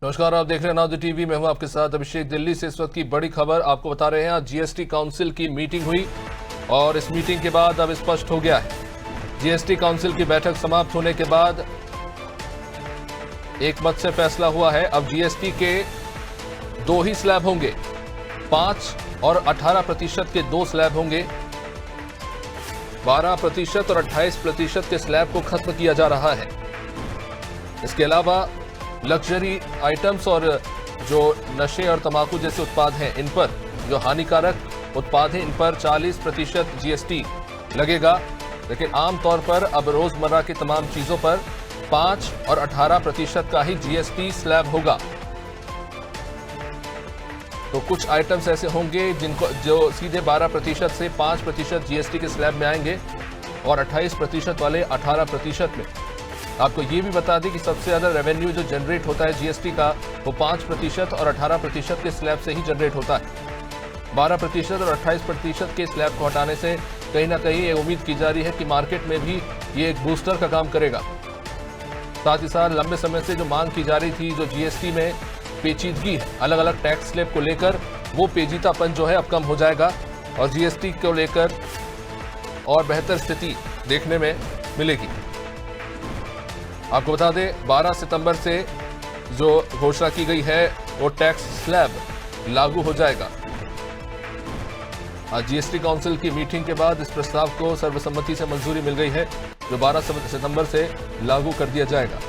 नमस्कार, आप देख रहे हैं नाउ टीवी। मैं हूं आपके साथ अभिषेक। दिल्ली से इस वक्त की बड़ी खबर आपको बता रहे हैं। आज जीएसटी काउंसिल की मीटिंग हुई और इस मीटिंग के बाद अब स्पष्ट हो गया है। जीएसटी काउंसिल की बैठक समाप्त होने के बाद एक मत से फैसला हुआ है। अब जीएसटी के दो ही स्लैब होंगे, 5 और 18% के दो स्लैब होंगे। 12% और 28% के स्लैब को खत्म किया जा रहा है। इसके अलावा लग्जरी आइटम्स और जो नशे और तंबाकू जैसे उत्पाद हैं, इन पर जो हानिकारक उत्पाद हैं, इन पर 40% जीएसटी लगेगा। लेकिन आमतौर पर अब रोजमर्रा की तमाम चीजों पर 5 और 18% का ही जीएसटी स्लैब होगा। तो कुछ आइटम्स ऐसे होंगे जो सीधे 12% से 5% जीएसटी के स्लैब में आएंगे और 28% वाले 18% में। आपको ये भी बता दें कि सबसे ज्यादा रेवेन्यू जो जनरेट होता है जीएसटी का, वो 5% और 18% के स्लैब से ही जनरेट होता है। 12% और 28% के स्लैब को हटाने से कहीं ना कहीं ये उम्मीद की जा रही है कि मार्केट में भी ये एक बूस्टर का काम करेगा। साथ ही साथ लंबे समय से जो मांग की जा रही थी, जो जीएसटी में पेचीदगी है अलग अलग टैक्स स्लैब को लेकर, वो पेचीदापन जो है अब कम हो जाएगा और जीएसटी को लेकर और बेहतर स्थिति देखने में मिलेगी। आपको बता दें, 12 सितंबर से जो घोषणा की गई है वो टैक्स स्लैब लागू हो जाएगा। आज जीएसटी काउंसिल की मीटिंग के बाद इस प्रस्ताव को सर्वसम्मति से मंजूरी मिल गई है, जो 12 सितंबर से लागू कर दिया जाएगा।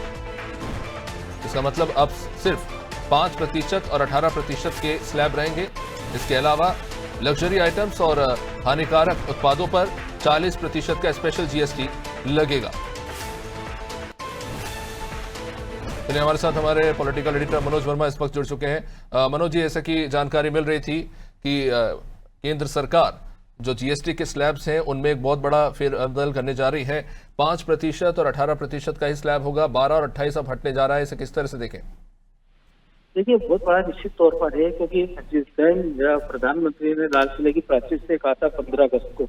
इसका मतलब अब सिर्फ 5% और 18% के स्लैब रहेंगे। इसके अलावा लग्जरी आइटम्स और हानिकारक उत्पादों पर 40% का स्पेशल जीएसटी लगेगा। चलिए, हमारे साथ हमारे पॉलिटिकल एडिटर मनोज वर्मा इस वक्त जुड़ चुके हैं। मनोज जी, ऐसा की जानकारी मिल रही थी कि केंद्र सरकार जो जीएसटी के स्लैब्स हैं उनमें एक बहुत बड़ा फेरबदल करने जा रही है। 5% और 18% का ही स्लैब होगा, 12 और 28 अब हटने जा रहा है। इसे किस तरह से देखें? देखिए, बहुत बड़ा निश्चित तौर पर है, क्योंकि जिस दिन प्रधानमंत्री ने लाल किले की प्राचीर से कहा था 15 अगस्त को,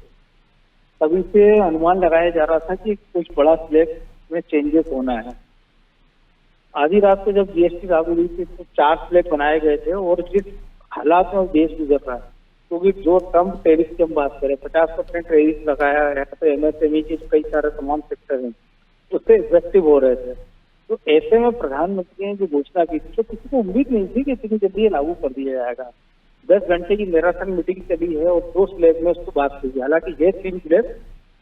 तभी से अनुमान लगाया जा रहा था कि कुछ बड़ा स्लैब में चेंजेस होना है। आधी रात को जब जीएसटी लागू हुई थी तो 4 स्लैब बनाए गए थे और जिस हालात में देश गुजर रहा है, क्योंकि जो ट्रम्प टैरिफ की हम बात करें, 50% टैरिफ लगाया है, तो एमएसएमई के कई सारे तमाम सेक्टर हैं, उससे इफेक्टिव हो रहे थे। तो ऐसे में प्रधानमंत्री ने जो घोषणा की थी, तो किसी को उम्मीद नहीं थी कि इतनी जल्दी ये लागू कर दिया जाएगा। 10 घंटे की मैराथन मीटिंग चली है और 2 स्लैब में उसको बात की। हालांकि ये 3 स्लैब,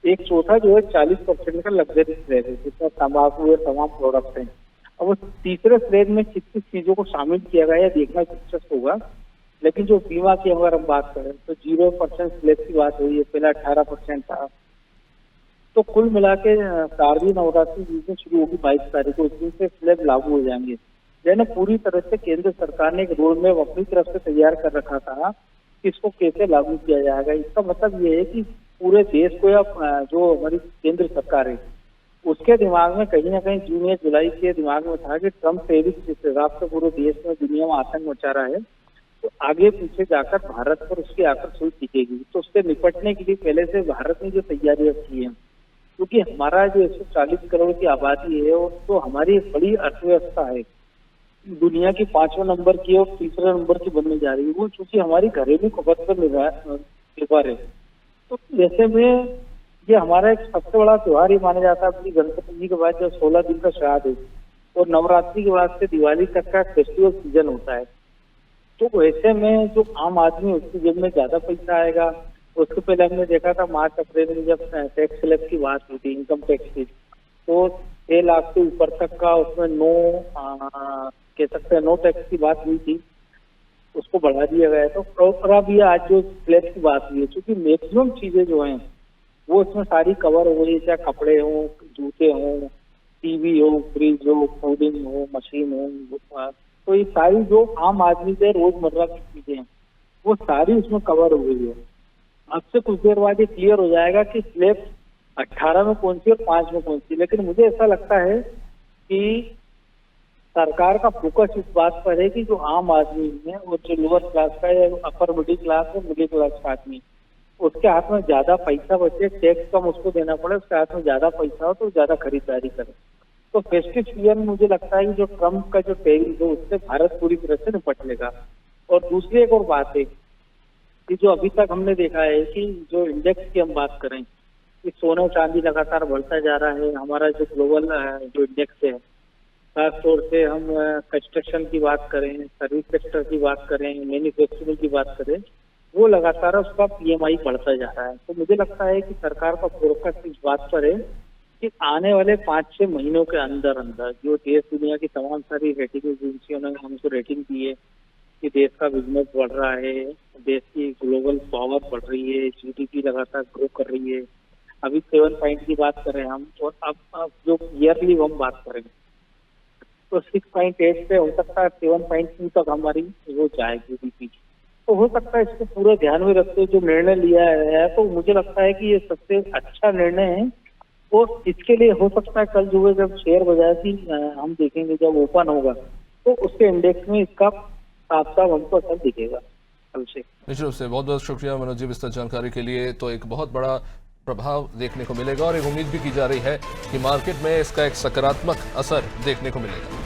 एक चौथा जो है 40% का लग्जरी स्लैब है, जिसमें तंबाकू और तमाम प्रोडक्ट हैं। अब उस तीसरे स्लैब में किस किस चीजों को शामिल किया गया है देखना दिलचस्प होगा। लेकिन जो बीमा की अगर हम बात करें तो 0% स्लैब की बात हुई है, पहला 18% था। तो कुल मिला के शारदीय नवरात्रि जिस दिन शुरू होगी 22 तारीख को, उस दिन से स्लैब लागू हो जाएंगे। यानी पूरी तरह से केंद्र सरकार ने एक रोड मैप अपनी तरफ से तैयार कर रखा था कि इसको कैसे लागू किया जाएगा। इसका मतलब ये है कि पूरे देश को या जो हमारी केंद्र सरकार है उसके दिमाग में कहीं ना कहीं जून या जुलाई के दिमाग में था कि ट्रम्प टैरिफ जिस हिसाब से पूरे देश में दुनिया में आतंक मचा रहा है, तो आगे पीछे जाकर भारत पर उसकी आकर सुई टिकेगी। तो उससे निपटने के लिए पहले से भारत ने जो तैयारियां की हैं, क्योंकि हमारा जो 140 करोड़ की आबादी है वो तो हमारी बड़ी अर्थव्यवस्था है, दुनिया की 5वें नंबर की और 3रे नंबर की बनने जा रही है, वो चूंकि हमारी घरेलू खपत पर निर्भर है। तो ऐसे में ये हमारा एक सबसे बड़ा त्योहार ही माना जाता है। अपनी गणपति जी के बाद जब 16 दिन का श्राद्ध है और नवरात्रि के बाद से दिवाली तक का फेस्टिवल सीजन होता है, तो ऐसे में जो आम आदमी उसकी जेब में ज्यादा पैसा आएगा। उसके पहले हमने देखा था मार्च अप्रैल में जब टैक्स स्लैब की बात हुई थी, इनकम टैक्स की, तो 6 लाख से ऊपर तक का उसमें कह सकते हैं नो टैक्स की बात हुई थी, उसको बढ़ा दिया गया। तो अब ये आज जो स्लैब की बात हुई है, क्योंकि मैक्सिमम चीजें जो हैं वो इसमें सारी कवर हो गई, चाहे कपड़े हों, जूते हों, टीवी हो, फ्रिज हो, फूडिंग हो, मशीन हो, तो ये सारी जो आम आदमी के रोजमर्रा की चीजें हैं वो सारी उसमें कवर हो गई है। अब से कुछ देर बाद ये क्लियर हो जाएगा कि स्लैब 18 में कौन सी और 5 में कौन सी। लेकिन मुझे ऐसा लगता है कि सरकार का फोकस इस बात पर है कि जो आम आदमी है और जो लोअर क्लास का या अपर मिडिल क्लास और मिडिल क्लास का आदमी, उसके हाथ में ज्यादा पैसा बचे, टैक्स कम उसको देना पड़े, उसके हाथ में ज्यादा पैसा हो तो ज्यादा खरीदारी करे। तो फेस्टिव सीजन में मुझे लगता है कि जो ट्रम्प का जो टैरिफ है उससे भारत पूरी तरह से निपट लेगा। और दूसरी एक और बात है कि जो अभी तक हमने देखा है कि जो इंडेक्स की हम बात करें कि सोना चांदी लगातार बढ़ता जा रहा है। हमारा जो ग्लोबल जो इंडेक्स है, खास तौर से हम कंस्ट्रक्शन की बात करें, सर्विस सेक्टर की बात करें, मैन्युफैक्चरिंग की बात करें, वो लगातार उसका पीएमआई बढ़ता जा रहा है। तो मुझे लगता है कि सरकार का फोकस इस बात पर है कि आने वाले 5-6 महीनों के अंदर अंदर जो देश दुनिया की तमाम सारी रेटिंग एजेंसियों ने हमको रेटिंग दी है कि देश का बिजनेस बढ़ रहा है, देश की ग्लोबल पावर बढ़ रही है, जीडीपी लगातार ग्रो कर रही है। अभी 7 पॉइंट की बात करें हम, और अब जो ईयरली हम बात करें तो 6.8 पे हो सकता है 7.2 तक हमारी वो जाए जीडीपी। तो हो सकता है इसको पूरा ध्यान में रखते हुए जो निर्णय लिया है, तो मुझे लगता है कि ये सबसे अच्छा निर्णय है। और इसके लिए हो सकता है कल जो है जब शेयर बाजार की हम देखेंगे, जब ओपन होगा तो उसके इंडेक्स में इसका साफ साफ हमको असर दिखेगा कल से। निश्चित रूप से बहुत बहुत शुक्रिया मनोज जी विस्तृत जानकारी के लिए। तो एक बहुत बड़ा प्रभाव देखने को मिलेगा और एक उम्मीद भी की जा रही है कि मार्केट में इसका एक सकारात्मक असर देखने को मिलेगा।